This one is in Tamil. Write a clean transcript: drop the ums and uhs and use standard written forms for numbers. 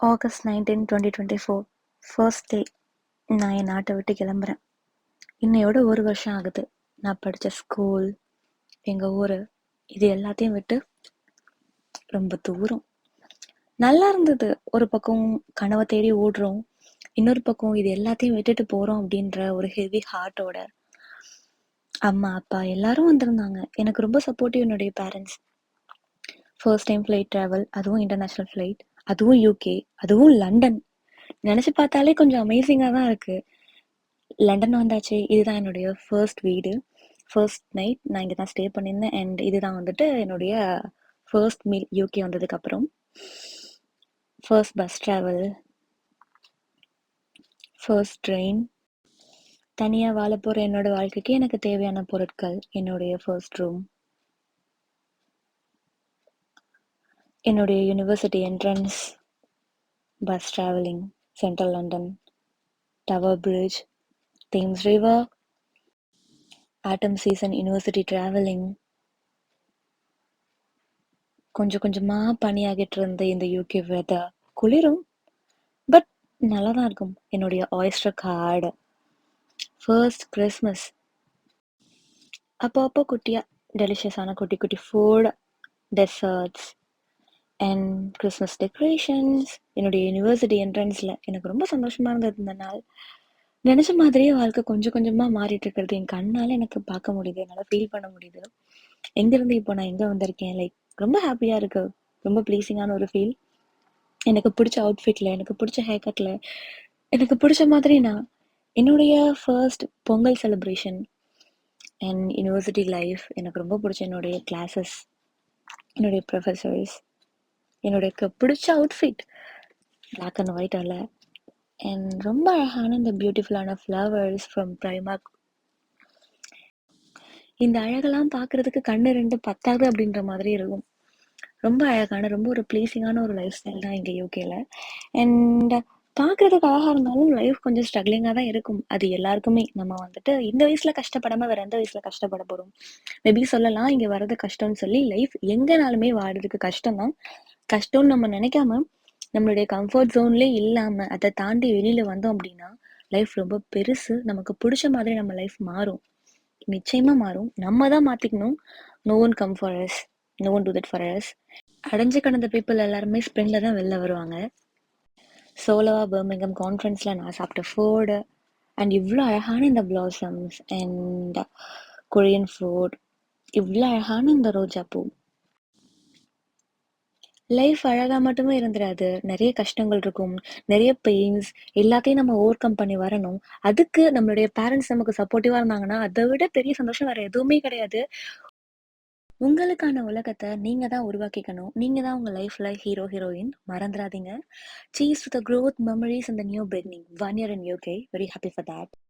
ஆகஸ்ட் 19, 2024 ஃபர்ஸ்ட் டே நான் என் நாட்டை விட்டு கிளம்புறேன். இன்னையோட 1 வருஷம் ஆகுது. நான் படித்த ஸ்கூல், எங்கள் ஊர், இது எல்லாத்தையும் விட்டு ரொம்ப தூரம். நல்லா இருந்தது. ஒரு பக்கம் கனவை தேடி ஓடுறோம், இன்னொரு பக்கம் இது எல்லாத்தையும் விட்டுட்டு போகிறோம் அப்படின்ற ஒரு ஹெவி ஹார்ட்டோட. அம்மா அப்பா எல்லாரும் வந்திருந்தாங்க. எனக்கு ரொம்ப சப்போர்ட்டிவ் என்னுடைய parents. First time flight travel, அதுவும் இன்டர்நேஷ்னல் ஃப்ளைட், அதுவும் யூகே, அதுவும் லண்டன். நினச்சி பார்த்தாலே கொஞ்சம் அமேசிங்காக தான் இருக்குது. லண்டன் வந்தாச்சு. இதுதான் என்னுடைய ஃபர்ஸ்ட் வீடு, ஃபர்ஸ்ட் நைட் நான் இங்கே தான் ஸ்டே பண்ணியிருந்தேன். அண்ட் இதுதான் வந்துட்டு என்னுடைய ஃபர்ஸ்ட் மீல் யூகே வந்ததுக்கப்புறம். First bus travel, first train. தனியாக வாழ போகிற என்னோட வாழ்க்கைக்கு எனக்கு தேவையான பொருட்கள், என்னுடைய ஃபர்ஸ்ட் ரூம், என்னுடைய university entrance, bus travelling, central London, Tower Bridge, Thames river, autumn season, university travelling, கொஞ்சம் கொஞ்சமாக பனியாகிட்டு இருந்த இந்த யூகே வெதர். குளிரும், பட் நல்லா தான் இருக்கும். என்னுடைய ஆயிஸ்டர் கார்டு, ஃபர்ஸ்ட் கிறிஸ்மஸ், அப்போ குட்டியாக டெலிஷியஸான குட்டி குட்டி food, desserts and Christmas decorations. என்னுடைய யூனிவர்சிட்டி என்ட்ரன்ஸில் எனக்கு ரொம்ப சந்தோஷமாக இருந்தது இந்த நாள். நினச்ச மாதிரியே வாழ்க்கை கொஞ்சம் கொஞ்சமாக மாறிட்டு இருக்கிறது என் கண்ணால் எனக்கு பார்க்க முடியுது, என்னால் ஃபீல் பண்ண முடியுது. எங்கேருந்து இப்போ நான் எங்கே வந்திருக்கேன், லைக் ரொம்ப ஹாப்பியாக இருக்குது. ரொம்ப ப்ளீஸிங்கான ஒரு ஃபீல். எனக்கு பிடிச்ச அவுட்ஃபிட்டில், எனக்கு பிடிச்ச ஹேர் கட்டில், எனக்கு பிடிச்ச மாதிரி நான் என்னுடைய first Pongal celebration and university life. எனக்கு ரொம்ப பிடிச்ச என்னுடைய கிளாஸஸ், என்னுடைய ப்ரொஃபஸர்ஸ், என்னுடைய பிடிச்ச அவுட்ஃபிட் பிளாக் அண்ட் ஒயிட் அல்ல. அண்ட் ரொம்ப அழகான இந்த பியூட்டிஃபுல்லான ஃப்ளவர்ஸ் ஃப்ரம் ப்ரைமார்க். இந்த அழகெல்லாம் பார்க்குறதுக்கு கண்ணு ரெண்டு பத்தாது அப்படின்ற மாதிரி இருக்கும். ரொம்ப அழகான, ரொம்ப ஒரு ப்ளீஸிங்கான ஒரு லைஃப் ஸ்டைல் தான் இங்கே யூகேல. அண்ட் பார்க்குறதுக்கு அழகாக இருந்தாலும் லைஃப் கொஞ்சம் ஸ்ட்ரகிளிங்காக தான் இருக்கும். அது எல்லாருக்குமே. நம்ம வந்துட்டு இந்த வயசில் கஷ்டப்படாமல் வேறு எந்த வயசில் கஷ்டப்பட போகிறோம்? மேபி சொல்லலாம் இங்கே வர்றது கஷ்டம்னு சொல்லி. லைஃப் எங்கேனாலுமே வாடுறதுக்கு கஷ்டம்தான். கஷ்டம்னு நம்ம நினைக்காம, நம்மளுடைய கம்ஃபர்ட் ஜோன்லேயே இல்லாமல் அதை தாண்டி வெளியில் வந்தோம் அப்படின்னா லைஃப் ரொம்ப பெருசு. நமக்கு பிடிச்ச மாதிரி நம்ம லைஃப் மாறும், நிச்சயமாக மாறும். நம்ம தான் மாற்றிக்கணும். No one come for us, no one do that for us. அடைஞ்சு கடந்த பீப்புள் எல்லாருமே ஸ்ப்ரிங்கில் தான் வெளில வருவாங்க. சோலோவா பர்மிங்ஹாம் கான்ஃபரன்ஸில் நான் சாப்பிட்ட ஃபுட் அண்ட் இவ்வளோ அழகான இந்த பிளாசம்ஸ் அண்ட் கொரியன் ஃபுட், இவ்வளோ அழகான இந்த ரோஜா பூ. லைஃப் அழகாக மட்டுமே இருந்துடாது, நிறைய கஷ்டங்கள் இருக்கும், நிறைய பெயின்ஸ், எல்லாத்தையும் நம்ம ஓவர் கம் பண்ணி வரணும். அதுக்கு நம்மளுடைய பேரண்ட்ஸ் நமக்கு சப்போர்ட்டிவாக இருந்தாங்கன்னா அதை விட பெரிய சந்தோஷம் வேறு எதுவுமே கிடையாது. உங்களுக்கான உலகத்தை நீங்கள் தான் உருவாக்கிக்கணும். நீங்கள் தான் உங்கள் லைஃப்பில் ஹீரோ ஹீரோயின், மறந்துடாதீங்க. Cheers to the growth, memories and the new beginning. 1 year in UK. Very happy for that.